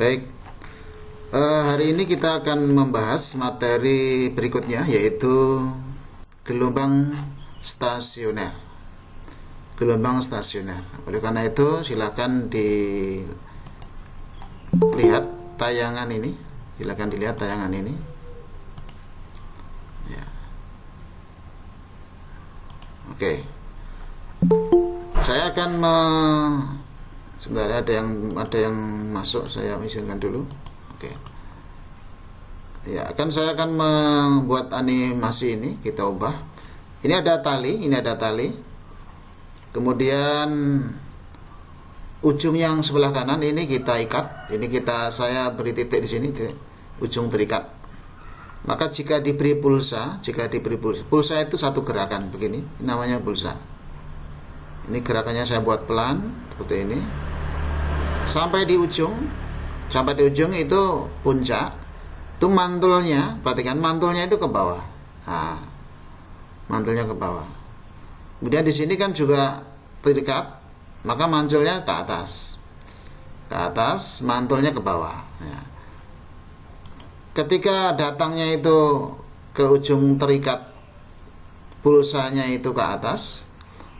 Baik, hari ini kita akan membahas materi berikutnya, yaitu gelombang stasioner. Gelombang stasioner. Oleh karena itu, silakan dilihat tayangan ini. Ya. Oke. Saya akan sebenarnya ada yang masuk, saya izinkan dulu. Oke. Ya, saya akan membuat animasi ini, kita ubah. Ini ada tali. Kemudian ujung yang sebelah kanan ini kita ikat. Saya beri titik di sini, ujung terikat. Maka jika diberi pulsa itu satu gerakan begini, namanya pulsa. Ini gerakannya saya buat pelan seperti ini. Sampai di ujung itu puncak. Itu mantulnya, perhatikan mantulnya itu ke bawah. Nah, mantulnya ke bawah. Kemudian di sini kan juga terikat, maka mantulnya ke atas. Mantulnya ke bawah. Ya. Ketika datangnya itu ke ujung terikat, pulsanya itu ke atas,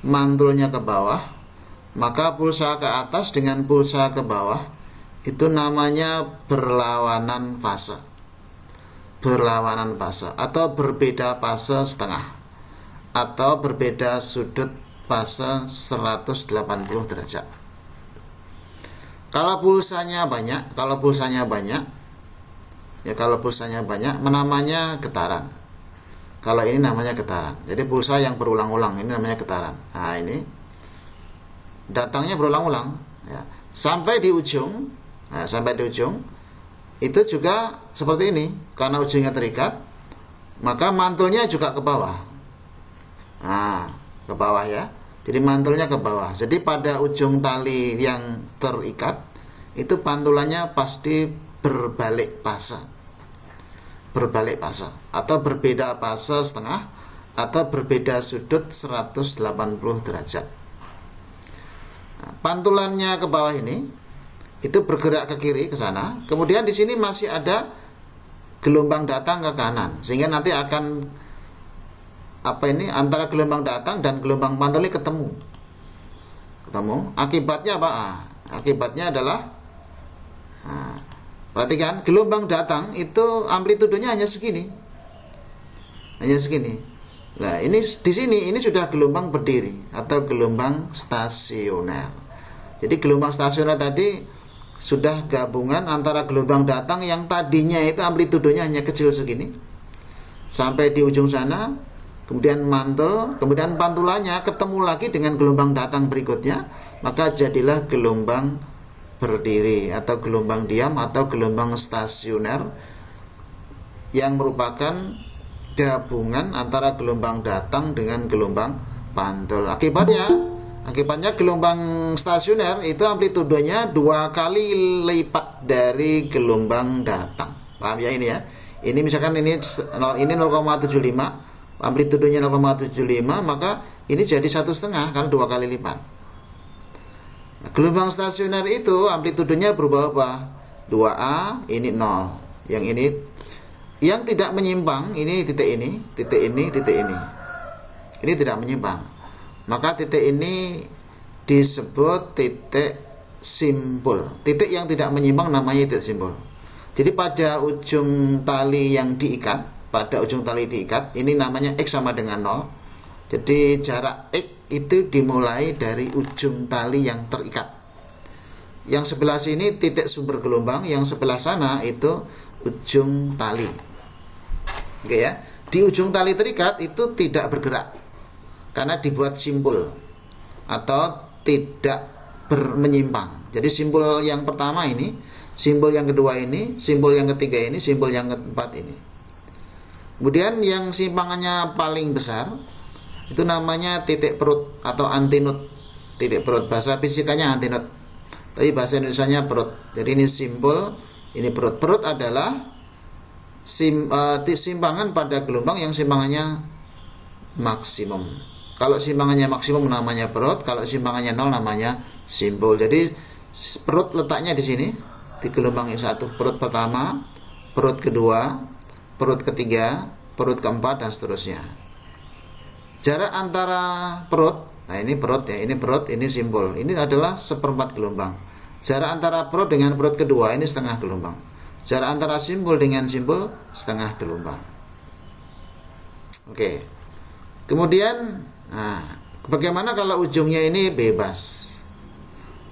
mantulnya ke bawah, maka pulsa ke atas dengan pulsa ke bawah itu namanya berlawanan fase. Atau berbeda fase setengah, atau berbeda sudut fase 180 derajat. Kalau pulsanya banyak, namanya getaran. Kalau ini namanya getaran. Jadi pulsa yang berulang-ulang ini namanya getaran. Nah, ini datangnya berulang-ulang, ya. Sampai di ujung itu juga seperti ini. Karena ujungnya terikat, maka mantulnya juga ke bawah. Nah, ke bawah ya. Jadi mantulnya ke bawah. Jadi pada ujung tali yang terikat itu pantulannya pasti berbalik fase atau berbeda fase setengah, atau berbeda sudut 180 derajat. Nah, pantulannya ke bawah ini itu bergerak ke kiri ke sana. Kemudian di sini masih ada gelombang datang ke kanan, sehingga nanti akan antara gelombang datang dan gelombang pantul ini ketemu. Akibatnya apa? Akibatnya adalah perhatikan, gelombang datang itu amplitudenya hanya segini. Nah, ini di sini ini sudah gelombang berdiri atau gelombang stasioner. Jadi gelombang stasioner tadi sudah gabungan antara gelombang datang yang tadinya itu amplitudenya hanya kecil segini sampai di ujung sana, kemudian mantul, kemudian pantulannya ketemu lagi dengan gelombang datang berikutnya, maka jadilah gelombang berdiri atau gelombang diam atau gelombang stasioner yang merupakan gabungan antara gelombang datang dengan gelombang pantul. Akibatnya gelombang stasioner itu amplitudenya 2 kali lipat dari gelombang datang. Paham ya ini ya? Ini misalkan ini 0,75, amplitudenya 0,75, maka ini jadi 1,5 kan 2 kali lipat. Gelombang stasioner itu amplitudenya berubah apa? 2A, ini 0. Yang ini yang tidak menyimpang, ini titik ini. Ini tidak menyimpang. Maka titik ini disebut titik simpul. Titik yang tidak menyimpang namanya titik simpul. Jadi pada ujung tali yang diikat, ini namanya X sama dengan 0. Jadi jarak X itu dimulai dari ujung tali yang terikat. Yang sebelah sini titik sumber gelombang, yang sebelah sana itu ujung tali. Oke ya. Di ujung tali terikat itu tidak bergerak karena dibuat simpul atau tidak menyimpang. Jadi simpul yang pertama ini, simpul yang kedua ini, simpul yang ketiga ini, simpul yang keempat ini. Kemudian yang simpangannya paling besar itu namanya titik perut atau antinut. Titik perut, bahasa fisikanya antinut, tapi bahasa Indonesianya perut. Jadi ini simpul, ini perut. Perut adalah simpangan pada gelombang yang simpangannya maksimum. Kalau simpangannya maksimum namanya perut, kalau simpangannya 0 namanya simpul. Jadi perut letaknya di sini, di gelombang yang satu, perut pertama, perut kedua, perut ketiga, perut keempat, dan seterusnya. Jarak antara perut, nah ini perut ya, ini perut, ini simbol, ini adalah seperempat gelombang. Jarak antara perut dengan perut kedua ini setengah gelombang. Jarak antara simbol dengan simbol setengah gelombang. Oke. Kemudian, nah, bagaimana kalau ujungnya ini bebas?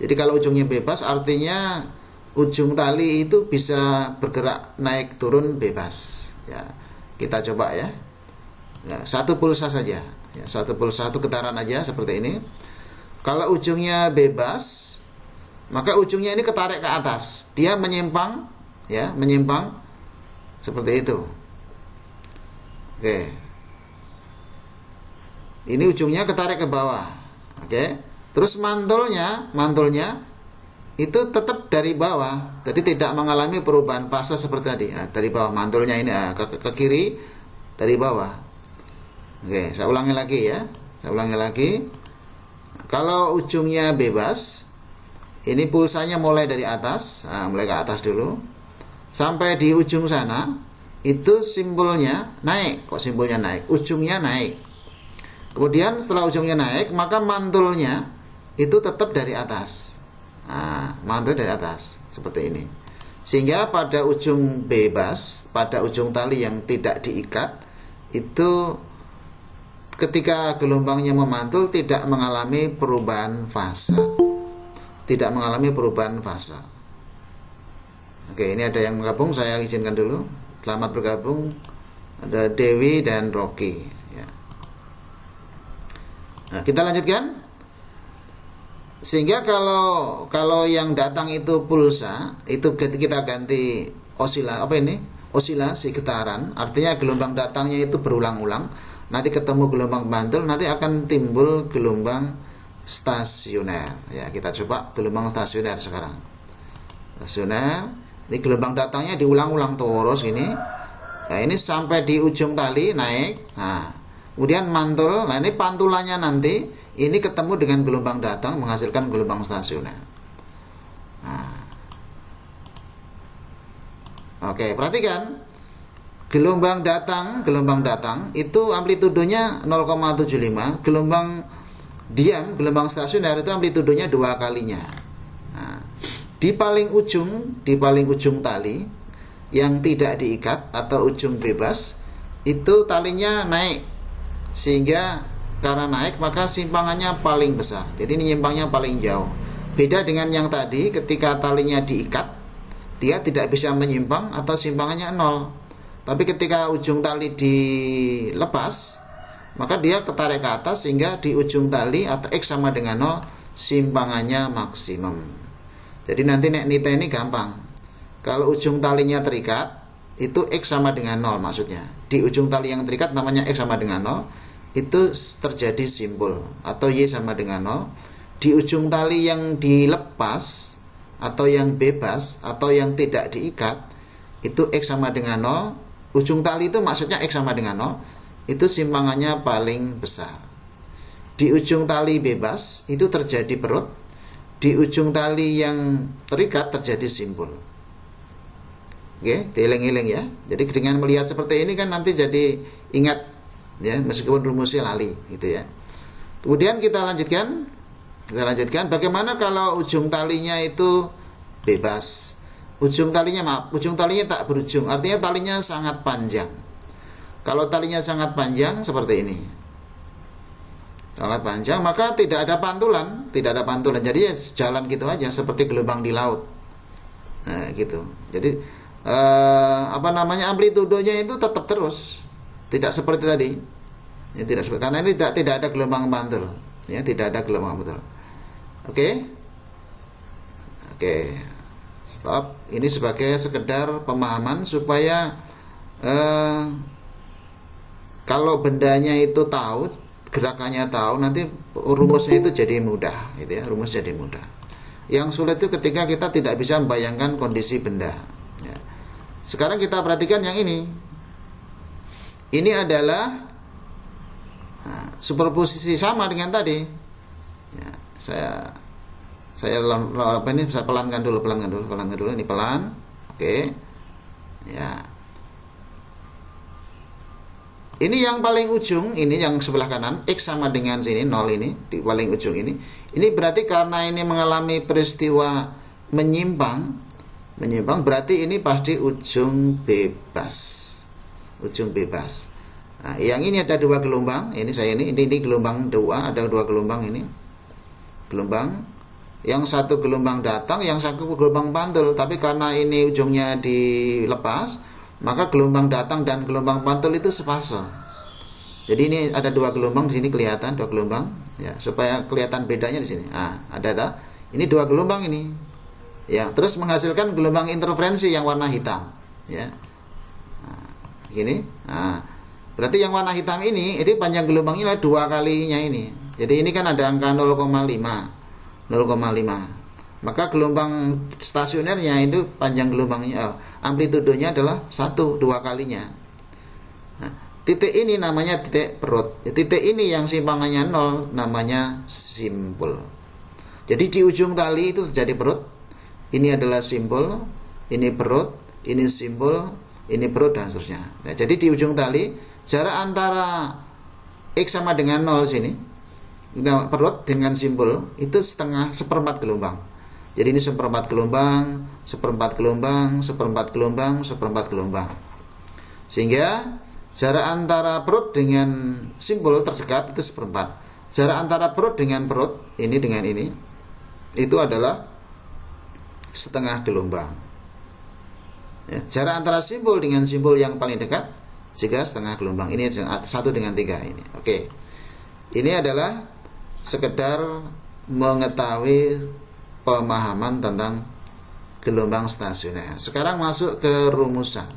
Jadi kalau ujungnya bebas artinya ujung tali itu bisa bergerak naik turun bebas. Ya, kita coba ya. Ya, satu pulsa saja. Ya, satu pulsa, satu getaran aja seperti ini. Kalau ujungnya bebas, maka ujungnya ini ketarik ke atas. Dia menyimpang, ya, menyimpang seperti itu. Oke. Ini ujungnya ketarik ke bawah. Oke. Terus mantulnya itu tetap dari bawah. Jadi tidak mengalami perubahan fase seperti tadi. Nah, dari bawah mantulnya ini ke kiri dari bawah. Oke, saya ulangi lagi ya. Saya ulangi lagi. Kalau ujungnya bebas, ini pulsanya mulai dari atas, mulai ke atas dulu. Sampai di ujung sana, itu simbolnya naik. Kok simbolnya naik? Ujungnya naik. Kemudian setelah ujungnya naik, maka mantulnya itu tetap dari atas. Nah, mantul dari atas seperti ini. Sehingga pada ujung bebas, pada ujung tali yang tidak diikat, itu ketika gelombangnya memantul tidak mengalami perubahan fase. Tidak mengalami perubahan fase. Oke, ini ada yang bergabung, saya izinkan dulu. Selamat bergabung. Ada Dewi dan Rocky. Ya. Nah, kita lanjutkan. Sehingga kalau yang datang itu pulsa, itu kita ganti osilasi getaran, artinya gelombang datangnya itu berulang-ulang. Nanti ketemu gelombang mantul, nanti akan timbul gelombang stasioner. Ya, kita coba gelombang stasioner sekarang. Stasioner, ini gelombang datangnya diulang-ulang terus ini. Nah, ini sampai di ujung tali naik. Nah, kemudian mantul. Nah, ini pantulannya nanti ini ketemu dengan gelombang datang menghasilkan gelombang stasioner. Nah. Oke, perhatikan. Gelombang datang itu amplitudenya 0,75, gelombang diam, gelombang stasioner itu amplitudenya 2 kalinya. Nah, di paling ujung tali yang tidak diikat atau ujung bebas, itu talinya naik. Sehingga karena naik maka simpangannya paling besar. Jadi ini nyimpangnya paling jauh. Beda dengan yang tadi ketika talinya diikat, dia tidak bisa menyimpang atau simpangannya 0. Tapi ketika ujung tali dilepas, maka dia ketarik ke atas sehingga di ujung tali atau X sama dengan 0 simpangannya maksimum. Jadi nanti nita ini gampang. Kalau ujung talinya terikat, itu X sama dengan 0 maksudnya. Di ujung tali yang terikat namanya X sama dengan 0, itu terjadi simbol atau Y sama dengan 0. Di ujung tali yang dilepas atau yang bebas atau yang tidak diikat, itu X sama dengan 0. Ujung tali itu maksudnya X sama dengan 0, itu simpangannya paling besar. Di ujung tali bebas itu terjadi perut, di ujung tali yang terikat terjadi simbol. Oke, dieling-eling ya. Jadi dengan melihat seperti ini kan nanti jadi ingat ya, meskipun rumusnya lali gitu ya. Kemudian kita lanjutkan bagaimana kalau ujung talinya itu bebas. Ujung talinya tak berujung, artinya talinya sangat panjang. Kalau talinya sangat panjang seperti ini, sangat panjang, maka tidak ada pantulan. Jadi ya jalan gitu aja seperti gelombang di laut. Nah, gitu. Jadi amplitudenya itu tetap terus, tidak seperti tadi. Ya, tidak seperti, karena ini tidak ada gelombang pantul. Ya, tidak ada gelombang pantul. Oke. Stop. Ini sebagai sekedar pemahaman supaya kalau bendanya itu tahu, gerakannya tahu, nanti rumusnya itu jadi mudah, gitu ya. Rumus jadi mudah. Yang sulit itu ketika kita tidak bisa membayangkan kondisi benda. Ya. Sekarang kita perhatikan yang ini. Ini adalah superposisi sama dengan tadi. Ya, Saya saya pelankan dulu ini pelan. Oke. Ya. Ini yang paling ujung, ini yang sebelah kanan, X sama dengan sini 0 ini di paling ujung ini. Ini berarti karena ini mengalami peristiwa menyimpang berarti ini pasti ujung bebas. Ujung bebas. Nah, yang ini ada dua gelombang, ini gelombang 2, ada dua gelombang ini. Gelombang yang satu gelombang datang, yang satu gelombang pantul, tapi karena ini ujungnya dilepas, maka gelombang datang dan gelombang pantul itu sepasang. Jadi ini ada dua gelombang di sini kelihatan dua gelombang, ya supaya kelihatan bedanya di sini. Nah, ada tak? Ini dua gelombang ini, ya terus menghasilkan gelombang interferensi yang warna hitam, ya. Nah, gini. Nah, berarti yang warna hitam ini panjang gelombangnya adalah dua kalinya ini. Jadi ini kan ada angka 0,5. Maka gelombang stasionernya itu panjang gelombangnya, amplitudenya adalah 1, 2 kalinya. Nah, titik ini namanya titik perut. Titik ini yang simpangannya 0 namanya simpul. Jadi di ujung tali itu terjadi perut. Ini adalah simpul, ini perut, ini simpul, ini perut dan seterusnya. Nah, jadi di ujung tali jarak antara X sama dengan 0 sini, perut dengan simpul itu seperempat gelombang. Jadi ini seperempat gelombang, seperempat gelombang, seperempat gelombang, seperempat gelombang. Sehingga jarak antara perut dengan simpul terdekat itu seperempat. Jarak antara perut dengan perut, ini dengan ini, itu adalah setengah gelombang. Ya, jarak antara simpul dengan simpul yang paling dekat juga setengah gelombang. Ini 1 dengan 3 ini. Oke. Ini adalah sekedar mengetahui pemahaman tentang gelombang stasioner. Sekarang masuk ke rumusan.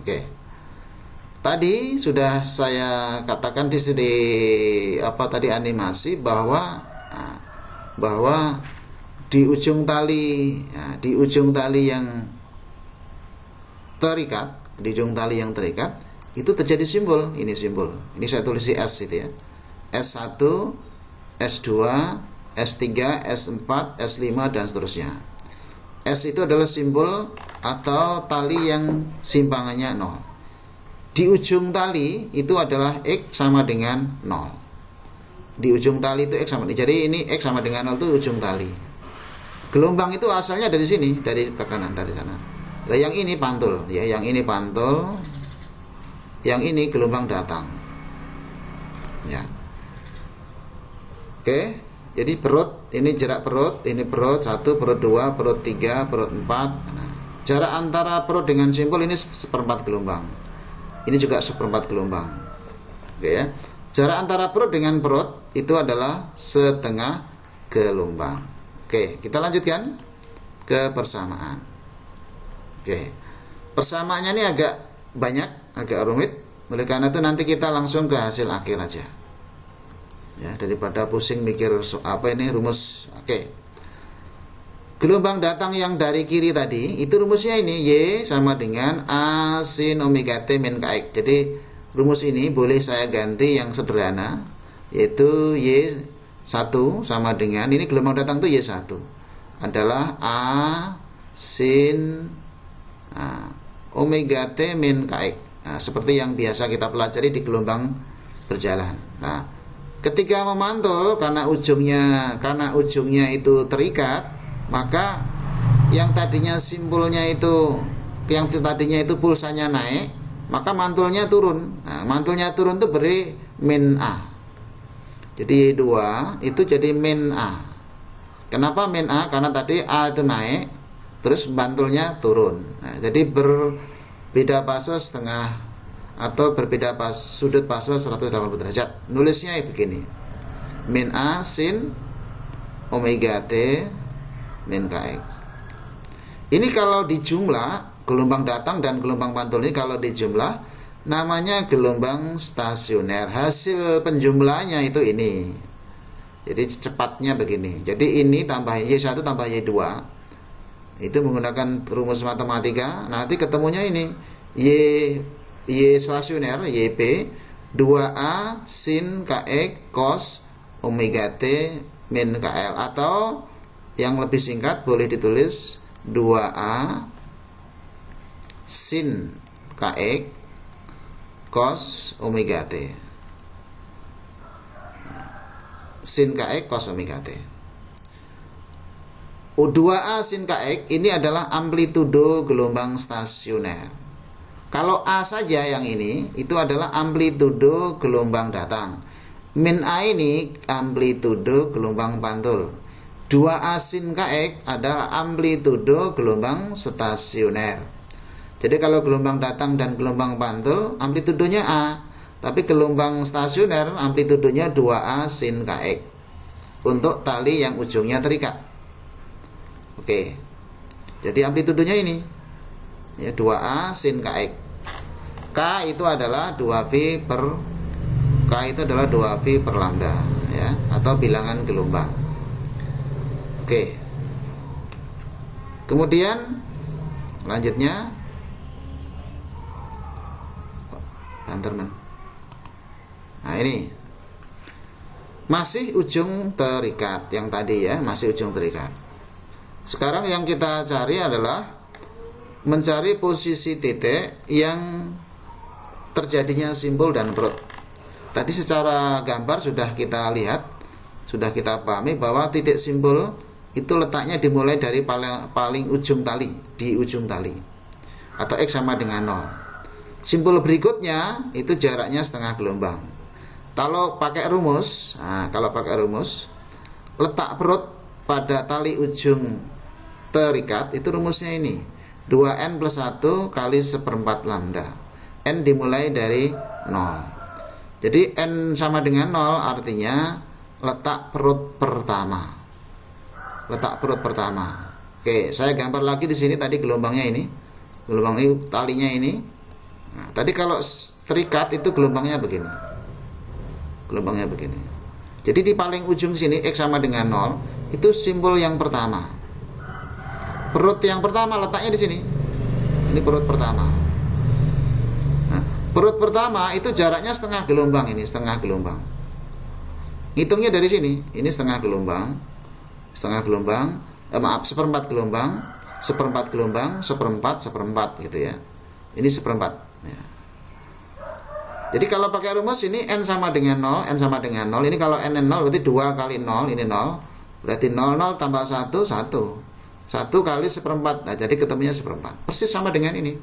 Oke. Tadi sudah saya katakan di sini animasi bahwa di ujung tali yang terikat, itu terjadi simbol. Ini simbol. Ini saya tulis di S itu ya. S1, S2, S3, S4, S5 dan seterusnya. S itu adalah simbol atau tali yang simpangannya 0. Di ujung tali itu adalah X sama dengan 0. Di ujung tali itu X sama. Jadi ini X sama dengan 0 itu ujung tali. Gelombang itu asalnya dari sini, dari ke kanan, dari sana. Nah, yang ini pantul, ya, yang ini pantul. Yang ini gelombang datang. Ya. Oke, jadi perut, ini jarak perut, ini perut 1, perut 2, perut 3, perut 4. Nah, jarak antara perut dengan simpul ini seperempat gelombang. Ini juga seperempat gelombang. Oke ya. Jarak antara perut dengan perut itu adalah setengah gelombang. Oke, kita lanjutkan ke persamaan. Oke. Persamaannya ini agak banyak, agak rumit. Oleh karena itu nanti kita langsung ke hasil akhir aja. Ya, daripada pusing mikir rumus. Oke. Gelombang datang yang dari kiri tadi itu rumusnya ini Y sama dengan A sin omega T min KX. Jadi rumus ini boleh saya ganti yang sederhana, yaitu Y1 sama dengan, ini gelombang datang itu Y1 adalah A sin omega T min KX. Nah, seperti yang biasa kita pelajari di gelombang berjalan. Nah, ketika memantul karena ujungnya itu terikat, maka yang tadinya simpulnya itu, yang tadinya itu pulsanya naik, maka mantulnya turun. Nah, mantulnya turun itu beri min A. Jadi 2 itu jadi min A. Kenapa min A? Karena tadi A itu naik, terus mantulnya turun. Nah, jadi berbeda fase setengah atau berbeda sudut fase 180 derajat. Nulisnya begini. Min A sin omega T min KX. Ini kalau dijumlah, gelombang datang dan gelombang pantul ini kalau dijumlah namanya gelombang stasioner. Hasil penjumlahannya itu ini. Jadi cepatnya begini. Jadi ini tambah Y1 tambah Y2. Itu menggunakan rumus matematika. Nanti ketemunya ini Y stasioner YP 2A sin KX cos omega T min KL, atau yang lebih singkat boleh ditulis 2A sin KX cos omega T. Sin KX cos omega T. 2A sin KX ini adalah amplitudo gelombang stasioner. Kalau A saja yang ini itu adalah amplitudo gelombang datang. Min A ini amplitudo gelombang pantul. 2A sin KX adalah amplitudo gelombang stasioner. Jadi kalau gelombang datang dan gelombang pantul amplitudonya A, tapi gelombang stasioner amplitudonya 2A sin KX untuk tali yang ujungnya terikat. Oke, jadi amplitudonya ini ya 2A sin KX. K itu adalah 2V per K itu adalah 2V per lambda ya, atau bilangan gelombang. Oke. Kemudian lanjutnya Banterman. Nah, ini masih ujung terikat yang tadi ya, masih ujung terikat. Sekarang yang kita cari adalah mencari posisi titik yang terjadinya simbol dan perut. Tadi secara gambar sudah kita lihat, sudah kita pahami bahwa titik simbol itu letaknya dimulai dari paling ujung tali, di ujung tali, atau X sama dengan 0. Simbol berikutnya itu jaraknya setengah gelombang. Kalau pakai rumus, letak perut pada tali ujung terikat itu rumusnya ini 2N plus 1 kali 1/4 lambda. N dimulai dari 0. Jadi N sama dengan 0 artinya letak perut pertama. Letak perut pertama. Oke, saya gambar lagi di sini tadi gelombangnya ini. Gelombang ini talinya ini. Nah, tadi kalau terikat itu gelombangnya begini. Gelombangnya begini. Jadi di paling ujung sini X sama dengan 0 itu simbol yang pertama. Perut yang pertama letaknya di sini. Ini perut pertama. Nah, perut pertama itu jaraknya setengah gelombang ini, setengah gelombang. Hitungnya dari sini. Ini setengah gelombang. Setengah gelombang, seperempat gelombang, seperempat gelombang, seperempat gitu ya. Ini seperempat ya. Jadi kalau pakai rumus ini N sama dengan 0, N sama dengan 0. Ini kalau N 0 berarti 2 kali 0, ini 0. Berarti 0 tambah 1, 1. 1 kali seperempat. Nah, jadi ketemunya seperempat. Persis sama dengan ini.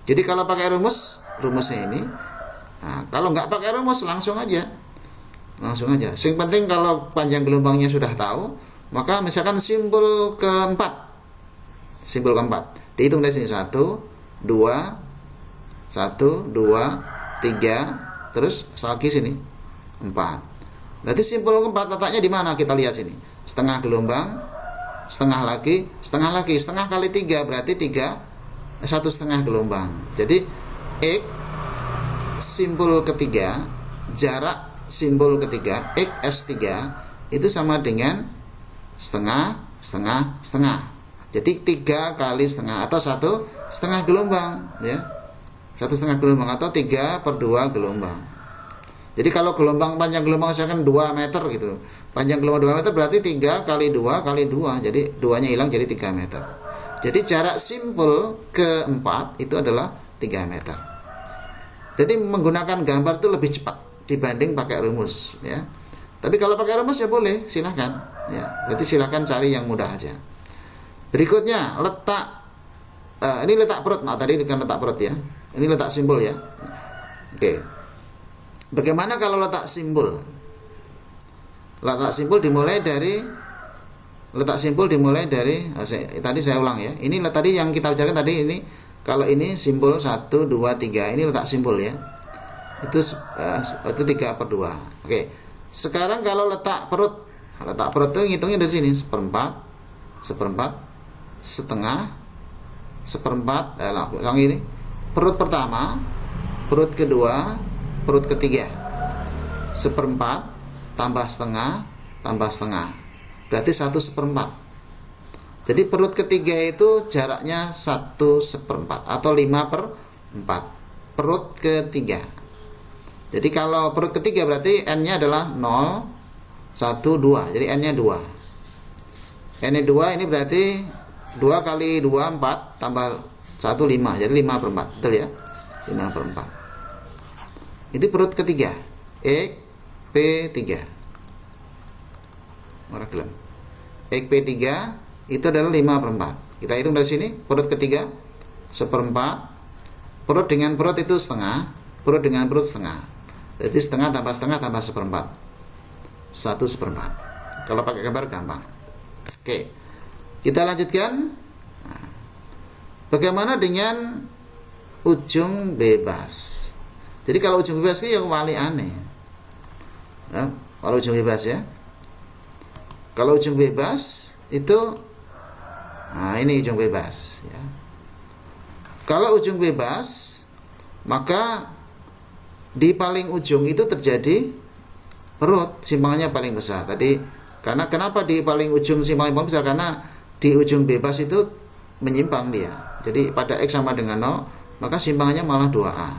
Jadi kalau pakai rumusnya ini. Nah, kalau nggak pakai rumus langsung aja. Yang penting kalau panjang gelombangnya sudah tahu, maka misalkan simbol keempat. Dihitung dari sini 1, 2, 3, terus lagi sini 4. Berarti simbol keempat letaknya di mana? Kita lihat sini. Setengah gelombang, setengah lagi, setengah kali 3 berarti 1,5 gelombang. Jadi X simbol ketiga, jarak simbol ketiga X S3 itu sama dengan setengah. Jadi 3 kali setengah atau 1,5 gelombang ya. 1,5 gelombang atau 3/2 gelombang. Jadi kalau panjang gelombang misalkan 2 meter gitu. Panjang gelombang 2 meter berarti 3 kali 2 kali 2. Jadi 2-nya hilang jadi 3 meter. Jadi jarak simbol keempat itu adalah 3 meter. Jadi menggunakan gambar itu lebih cepat dibanding pakai rumus ya. Tapi kalau pakai rumus ya boleh, silahkan ya. Berarti silahkan cari yang mudah aja. Berikutnya letak ini letak perut. Nah, tadi kan letak perut ya. Ini letak simbol ya. Oke. Bagaimana kalau letak simbol? Letak simbol dimulai dari tadi saya ulang ya. Ini tadi yang kita bicarakan tadi ini. Kalau ini simbol 1, 2, 3. Ini letak simbol ya. Itu 3/2. Oke. Sekarang kalau letak perut itu ngitungnya dari sini 1/4, setengah, seperempat. Yang ini perut pertama, perut kedua, perut ketiga. 1/4 tambah setengah, berarti 1/4. Jadi perut ketiga itu jaraknya 1/4 atau 5/4. Perut ketiga. Jadi kalau perut ketiga berarti N-nya adalah 0, 1, 2. Jadi N-nya 2. N-nya 2 ini berarti 2 kali 2, 4, tambah 1, 5. Jadi 5/4. Betul ya? 5/4. Itu perut ketiga. X P3. Ora gelem. X P3 itu adalah 5/4. Kita hitung dari sini. Perut ketiga 1/4. Perut dengan perut itu setengah. Perut dengan perut setengah. Jadi setengah tambah 1/4. 1/4. Kalau pakai gambar gampang. Oke. Kita lanjutkan. Nah, bagaimana dengan ujung bebas? Jadi kalau ujung bebas ini yang paling aneh. Ya, kalau ujung bebas ya. Kalau ujung bebas itu, nah ini ujung bebas ya. Kalau ujung bebas, maka di paling ujung itu terjadi perut, simpangannya paling besar. Tadi karena kenapa di paling ujung simpangannya paling besar? Karena di ujung bebas itu menyimpang dia. Jadi pada X sama dengan 0, maka simpangannya malah 2A.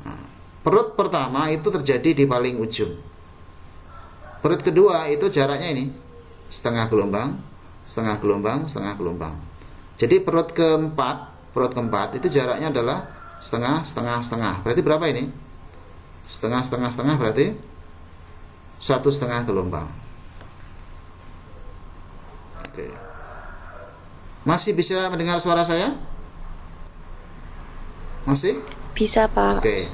Nah, perut pertama itu terjadi di paling ujung. Perut kedua itu jaraknya ini setengah gelombang, setengah gelombang, setengah gelombang. Jadi perut keempat itu jaraknya adalah setengah, setengah, setengah. Berarti berapa ini? Setengah, setengah, setengah berarti 1,5 gelombang. Oke. Masih bisa mendengar suara saya? Masih? Bisa, Pak. Oke.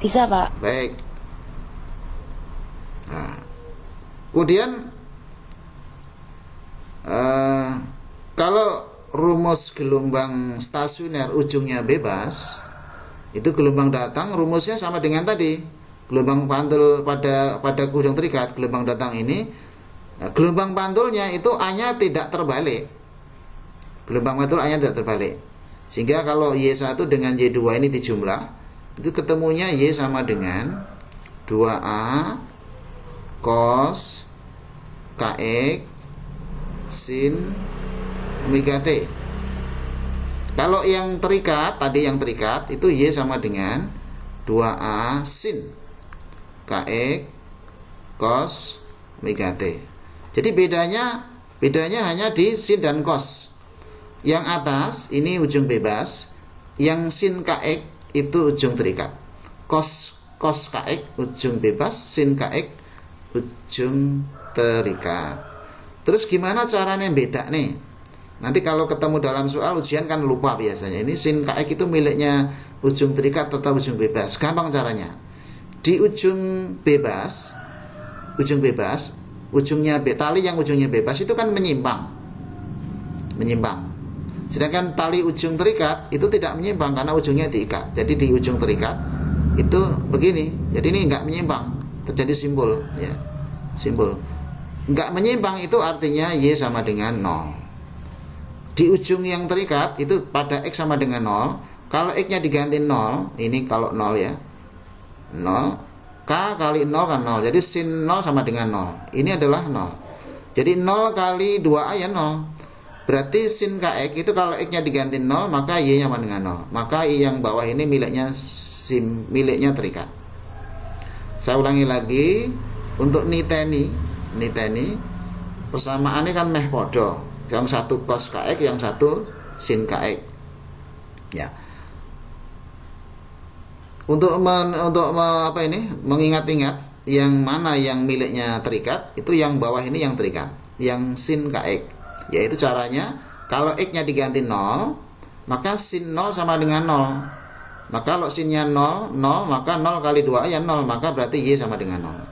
Bisa, Pak. Baik. Nah, kemudian kalau rumus gelombang stasioner ujungnya bebas, itu gelombang datang rumusnya sama dengan tadi. Gelombang pantul pada ujung terikat, gelombang datang ini, gelombang pantulnya itu A-nya tidak terbalik. Gelombang pantul A-nya tidak terbalik. Sehingga kalau Y1 dengan Y2 ini dijumlah, itu ketemunya Y sama dengan 2A cos KX sin omega T. Kalau yang terikat, tadi yang terikat itu Y sama dengan 2A sin KX cos omega T. Jadi bedanya hanya di sin dan cos. Yang atas ini ujung bebas, yang sin KX itu ujung terikat. Cos KX ujung bebas, sin KX ujung terikat. Terus gimana caranya beda nih? Nanti kalau ketemu dalam soal ujian kan lupa biasanya. Ini sin KX itu miliknya ujung terikat atau ujung bebas. Gampang caranya. Di ujung bebas, ujungnya tali yang ujungnya bebas itu kan menyimpang. Sedangkan tali ujung terikat itu tidak menyimpang karena ujungnya diikat. Jadi di ujung terikat itu begini. Jadi ini enggak menyimpang. Terjadi simbol ya. Simbol. Enggak menyimpang itu artinya Y sama dengan 0. Di ujung yang terikat itu pada X sama dengan 0. Kalau X nya diganti 0, ini kalau 0 ya, 0, K kali 0 kan 0. Jadi sin 0 sama dengan 0. Ini adalah 0. Jadi 0 kali 2A ya 0. Berarti sin KX itu kalau X nya diganti 0, maka Y nya sama dengan 0. Maka Y yang bawah ini miliknya terikat. Saya ulangi lagi. Untuk niteni persamaannya kan meh podo. Yang satu cos KX, yang satu sin KX. Ya. Untuk mengingat-ingat yang mana yang miliknya terikat, itu yang bawah ini yang terikat, yang sin KX. Yaitu caranya kalau X-nya diganti 0, maka sin 0 sama dengan 0. Maka kalau sinnya 0, maka 0 kali 2 ya 0, maka berarti Y sama dengan 0.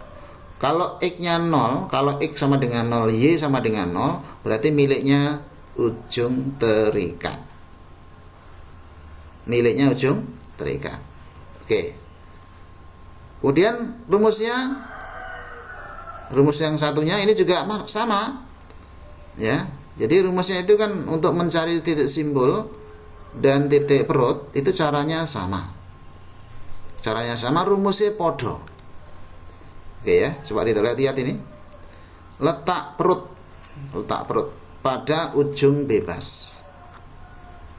Kalau X-nya 0, kalau X sama dengan 0, Y sama dengan 0, berarti miliknya ujung terikat. Miliknya ujung terikat. Oke. Kemudian rumus yang satunya ini juga sama. Ya. Jadi rumusnya itu kan untuk mencari titik simbol dan titik perut itu caranya sama. Rumusnya podo. Oke ya, coba lihat ini. Letak perut pada ujung bebas.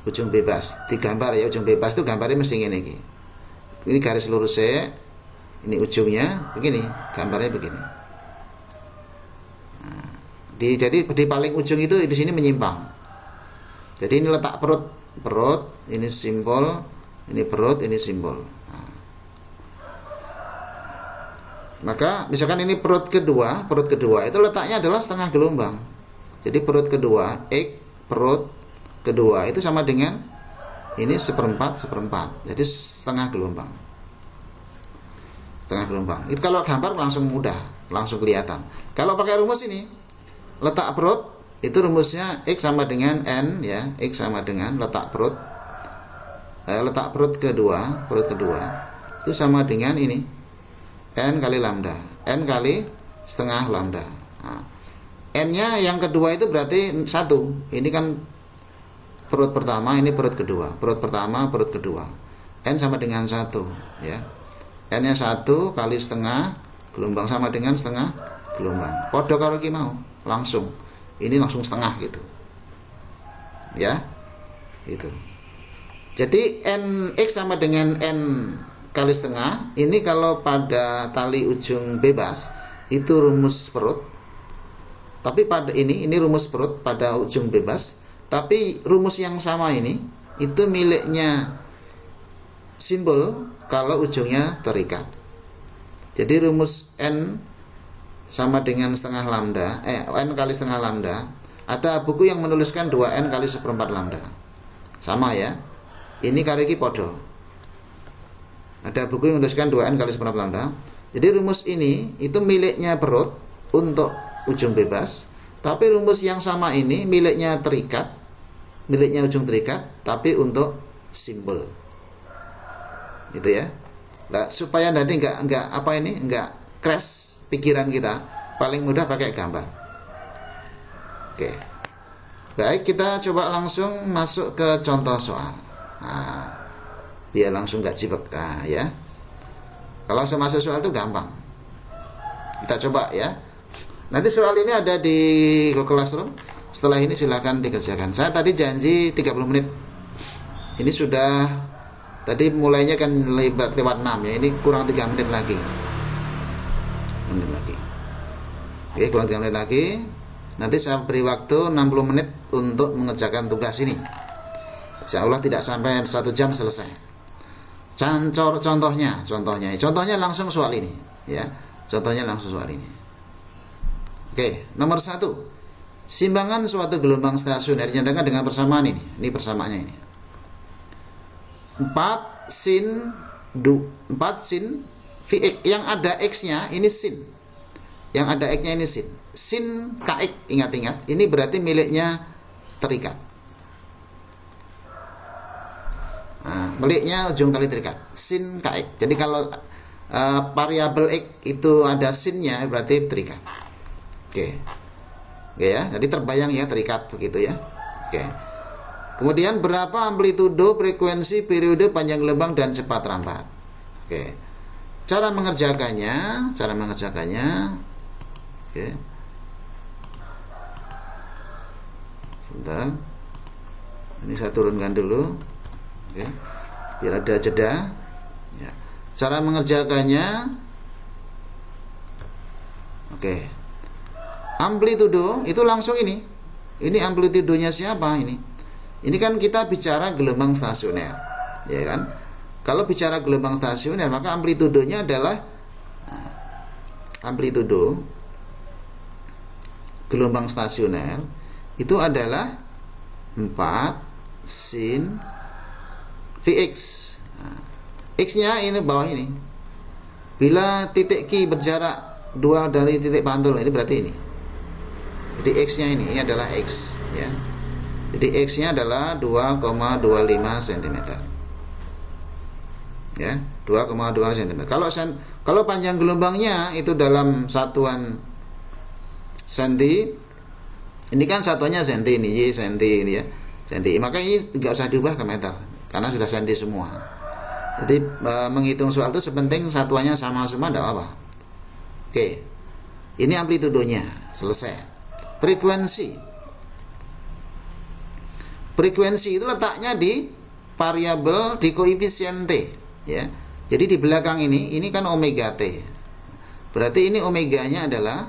Ujung bebas digambar ya, ujung bebas itu gambarnya mesti ini. Ini garis lurus ini ujungnya begini, gambarnya begini. Jadi di paling ujung itu di sini menyimpang. Jadi ini letak perut, ini simbol, ini perut, ini simbol. Nah. Maka misalkan ini perut kedua itu letaknya adalah setengah gelombang. Jadi perut kedua, X perut kedua itu sama dengan ini seperempat. Jadi setengah gelombang. Itu kalau gambar langsung mudah, langsung kelihatan. Kalau pakai rumus ini, letak perut itu rumusnya X sama dengan N ya, X sama dengan letak perut kedua itu sama dengan ini N kali lambda, N kali setengah lambda. Nah, N-nya yang kedua itu berarti 1. Ini kan perut pertama, ini perut kedua. Perut pertama, perut kedua. N sama dengan 1 ya. N-nya 1 kali setengah gelombang sama dengan setengah gelombang. Podo karo ki mau, langsung. Ini langsung setengah gitu. Ya. Itu. Jadi NX sama dengan N kali setengah. Ini kalau pada tali ujung bebas itu rumus perut. Tapi pada ini rumus perut pada ujung bebas. Tapi rumus yang sama ini itu miliknya simbol kalau ujungnya terikat. Jadi rumus N sama dengan setengah lambda, N kali setengah lambda. Ada buku yang menuliskan 2N kali seperempat lambda. Sama ya. Ini kariki podo. Ada buku yang menuliskan 2N kali seperempat lambda. Jadi rumus ini itu miliknya perut untuk ujung bebas. Tapi rumus yang sama ini miliknya terikat, miliknya ujung terikat, tapi untuk simbol. Gitu ya. Nah, supaya nanti enggak crash pikiran kita, paling mudah pakai gambar. Oke. Baik, kita coba langsung masuk ke contoh soal. Nah, biar langsung enggak jebak ya. Kalau masuk soal itu gampang. Kita coba ya. Nanti soal ini ada di Google Classroom. Setelah ini silakan dikerjakan. Saya tadi janji 30 menit. Ini sudah tadi mulainya kan lewat 6 ya. Ini kurang 3 menit lagi. Oke, kurang 3 menit lagi. Nanti saya beri waktu 60 menit untuk mengerjakan tugas ini. Insya Allah tidak sampai 1 jam selesai. Contohnya langsung soal ini ya. Contohnya langsung soal ini. Oke, nomor 1. Simbangan suatu gelombang stasioner dinyatakan dengan persamaan ini. Ini persamaannya ini. 4 sin Vx yang ada X-nya ini sin. Yang ada X-nya ini sin. Sin Kx, ingat-ingat, ini berarti miliknya terikat. Nah, miliknya ujung tali terikat. Sin Kx. Jadi kalau variabel X itu ada sinnya berarti terikat. Oke ya, jadi terbayang ya terikat begitu ya. Oke. Kemudian berapa amplitudo, frekuensi, periode, panjang gelombang dan cepat rampat. Oke. Cara mengerjakannya. Oke. Sebentar. Ini saya turunkan dulu. Oke. Biar ada jeda. Ya. Cara mengerjakannya. Oke. Amplitudo itu langsung ini. Ini amplitudonya siapa ini? Ini kan kita bicara gelombang stasioner, ya kan? Kalau bicara gelombang stasioner, maka amplitudonya adalah amplitudo gelombang stasioner itu adalah 4 sin Vx. Nah, X-nya ini bawah ini. Bila titik Q berjarak 2 dari titik pantul, ini berarti ini. Jadi X-nya ini adalah X ya. Jadi X-nya adalah 2,25 cm. Ya, 2,25 cm. Kalau panjang gelombangnya itu dalam satuan senti. Ini kan satuannya senti ini, Y senti ini ya. Senti. Maka ini enggak usah diubah ke meter karena sudah senti semua. Jadi menghitung soal itu sepenting satuannya sama semua enggak apa-apa. Oke. Ini amplitudonya, selesai. Frekuensi itu letaknya di variabel di koefisien T ya. Jadi di belakang ini kan omega T. Berarti ini omeganya adalah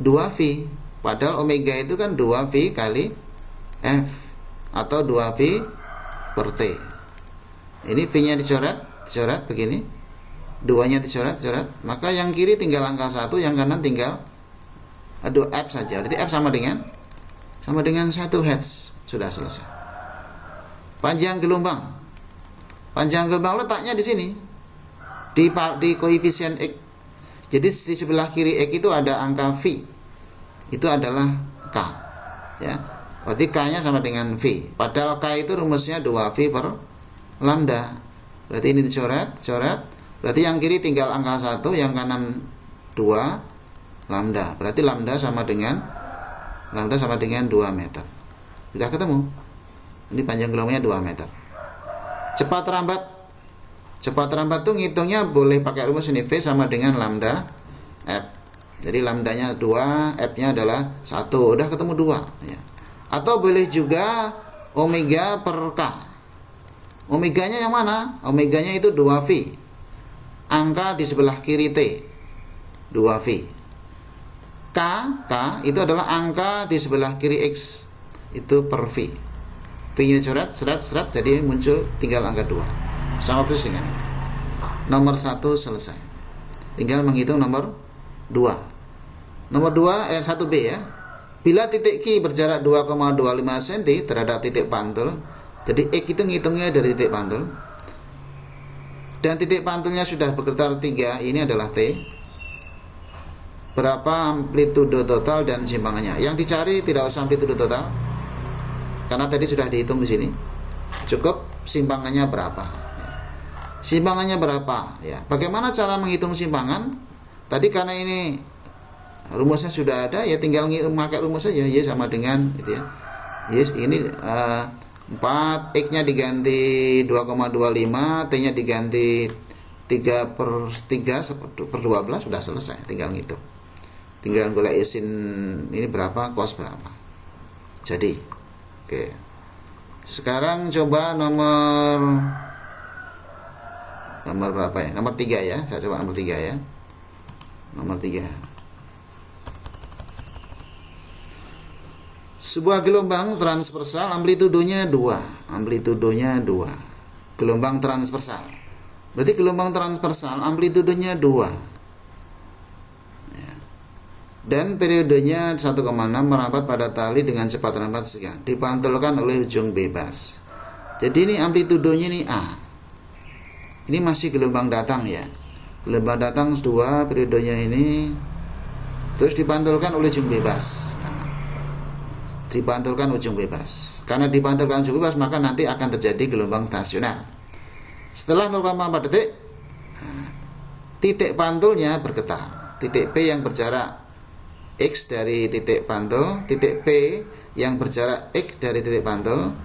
2V. Padahal omega itu kan 2V kali F atau 2V per T. Ini V-nya dicoret begini. 2-nya dicoret. Maka yang kiri tinggal angka 1, yang kanan tinggal F saja. Berarti F sama dengan 1 Hz. Sudah selesai. Panjang gelombang letaknya di sini. Di koefisien X. Jadi di sebelah kiri X itu ada angka V. Itu adalah K. Ya. Berarti K-nya sama dengan V. Padahal K itu rumusnya 2V per lambda. Berarti ini dicoret. Berarti yang kiri tinggal angka 1, yang kanan 2 lambda. Berarti lambda sama dengan 2 meter. Sudah ketemu. Ini panjang gelombangnya 2 meter. Cepat rambat tuh ngitungnya boleh pakai rumus ini, V sama dengan lambda F. Jadi lambdanya 2, F-nya adalah 1. Udah ketemu 2 ya. Atau boleh juga omega per K. Omeganya yang mana? Omeganya itu 2V. Angka di sebelah kiri T 2V. K itu adalah angka di sebelah kiri X, itu per V. V-nya seret, jadi muncul tinggal angka 2. Sama persis dengan nomor 1 selesai. Tinggal menghitung nomor 2. Nomor 2 1B ya. Bila titik Q berjarak 2,25 cm terhadap titik pantul. Jadi X itu ngitungnya dari titik pantul. Dan titik pantulnya sudah bergetar 3, ini adalah T. Berapa amplitudo total dan simpangannya? Yang dicari tidak usah amplitudo total, karena tadi sudah dihitung di sini. Cukup simpangannya berapa. Simpangannya berapa? Ya. Bagaimana cara menghitung simpangan? Tadi karena ini rumusnya sudah ada, ya tinggal memakai rumus saja. Y sama dengan gitu ya. Yes, ini 4, X-nya diganti 2,25, T-nya diganti 3/3/12, sudah selesai. Tinggal ngitung. Tinggal golek sin ini berapa, cos berapa. Jadi, oke. Sekarang coba nomor berapa ya? Nomor 3 ya. Saya coba nomor 3 ya. Nomor 3. Sebuah gelombang transversal amplitudonya 2. Gelombang transversal. Berarti gelombang transversal amplitudonya 2. Ya. Dan periodenya 1,6 merambat pada tali dengan cepat rambat sekian. Dipantulkan oleh ujung bebas. Jadi ini amplitudonya ini A. Ini masih gelombang datang ya. Gelombang datang 2, periodenya ini. Terus dipantulkan oleh ujung bebas. Dipantulkan ujung bebas. Karena dipantulkan ujung bebas, maka nanti akan terjadi gelombang stasioner. Setelah 0,4 detik, titik pantulnya bergetar. Titik P yang berjarak X dari titik pantul, titik P yang berjarak X dari titik pantul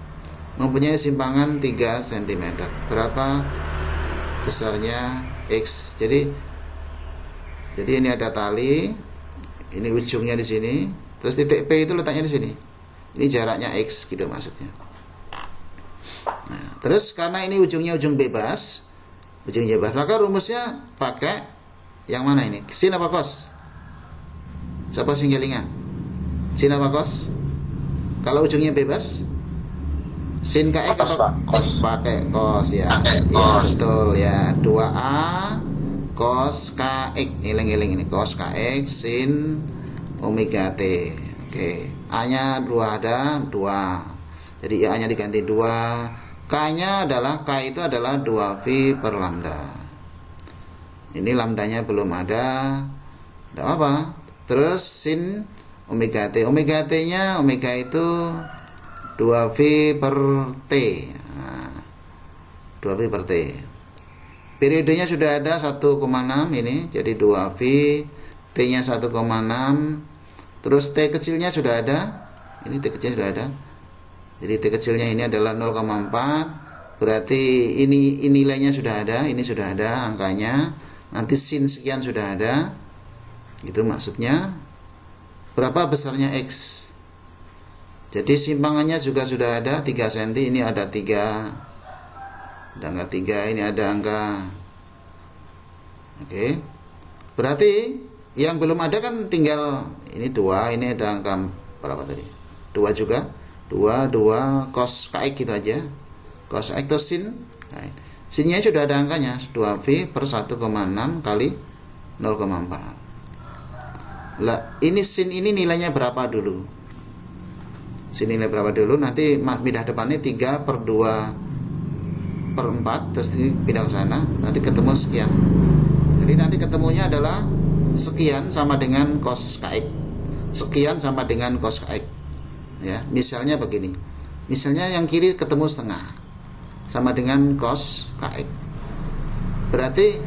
mempunyai simpangan 3 cm. Berapa besarnya X? Jadi ini ada tali, ini ujungnya di sini, terus titik P itu letaknya di sini. Ini jaraknya X gitu maksudnya. Nah, terus karena ini ujungnya ujung bebas, maka rumusnya pakai yang mana ini? Sin apa cos? Siapa sing kelingan? Sin apa cos? Kalau ujungnya bebas, sin KX apa? Pakai cos ya. Ya betul ya. 2A cos KX. Eling-eling ini cos KX sin omega T. Oke, A-nya 2 ada 2. Jadi A-nya diganti 2. K-nya adalah K itu adalah 2V per lambda. Ini lambdanya belum ada. Tidak apa. Terus sin omega T. Omega T-nya, omega itu 2V per T. Nah, 2V per T. Periodenya sudah ada 1,6 ini. Jadi 2V. T-nya 1,6. Terus T kecilnya sudah ada. Ini T kecilnya sudah ada. Jadi T kecilnya ini adalah 0,4. Berarti ini nilainya sudah ada. Ini sudah ada angkanya. Nanti sin sekian sudah ada. Itu maksudnya. Berapa besarnya X? Jadi simpangannya juga sudah ada 3 cm. Ini ada 3. Ada angka 3. Ini ada angka. Oke. Berarti yang belum ada kan tinggal Ini 2, ini ada angka berapa tadi? 2 juga. 2 cos kx gitu aja. Cos x atau sin. Nah, sinnya sudah ada angkanya, 2V per 1,6 kali 0,4. Lah, ini sin ini nilainya berapa dulu? Sin nilai berapa dulu? Nanti pindah depannya 3 per 2 per 4, terus pindah ke sana, nanti ketemu sekian. Jadi nanti ketemunya adalah sekian sama dengan cos kx. Sekian sama dengan cos kx. Ya, misalnya begini. Misalnya yang kiri ketemu setengah, sama dengan cos kx. Berarti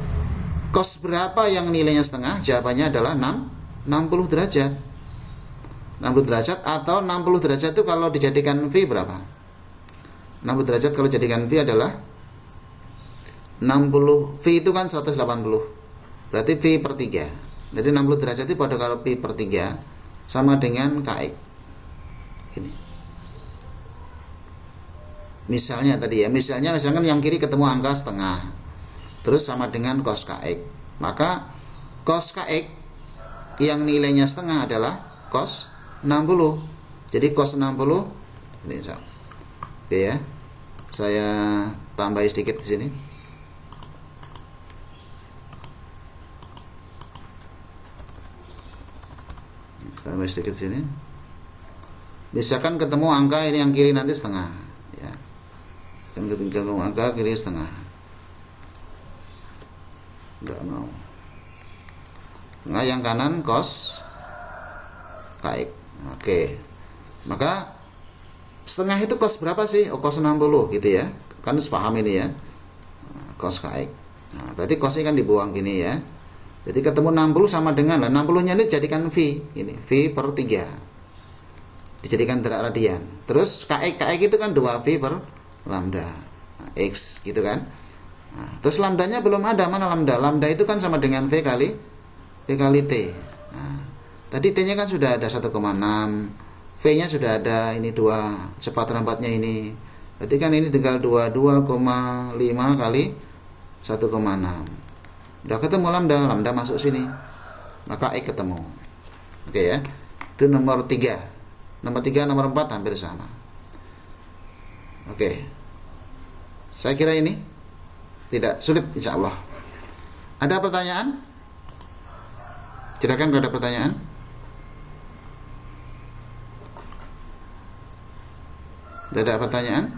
cos berapa yang nilainya setengah? Jawabannya adalah 60 derajat. 60 derajat atau 60 derajat itu kalau dijadikan V berapa? 60 derajat kalau dijadikan V adalah 60, V itu kan 180. Berarti V per 3. Jadi 60 derajat itu pada kalau V per 3 sama dengan kx. Ini. Misalnya tadi ya, misalkan yang kiri ketemu angka setengah, terus sama dengan cos kx. Maka cos kx yang nilainya setengah adalah cos 60. Jadi cos 60 ini. Oke ya. Saya tambah sedikit di sini. Tambah sedikit di sini. Misalkan ketemu angka ini yang kiri nanti setengah, ya. Dan ketemu angka kiri setengah. Enggak mau. Nah, yang kanan cos kx. Oke. Maka setengah itu cos berapa sih? Oh, cos 60 gitu ya. Kan sepaham ini ya. Cos kx. Nah, berarti cosnya kan dibuang gini ya. Jadi ketemu 60 sama dengan 60-nya ini jadikan V. Ini V per 3. Dijadikan derajat radian. Terus kx itu kan 2V per lambda. Nah, X gitu kan. Nah, terus lambdanya belum ada. Mana lambda? Lambda itu kan sama dengan V kali T. Nah, tadi T-nya kan sudah ada 1,6, V-nya sudah ada, ini 2, cepat lambatnya ini. Berarti kan ini tinggal 22,5 kali 1,6. Udah ketemu lambda masuk sini. Maka X ketemu. Oke ya. Itu nomor 3. Nomor 3, nomor 4 hampir sama. Oke. Saya kira ini tidak sulit insya Allah. Ada pertanyaan? Silakan kalau ada pertanyaan. Tidak ada pertanyaan?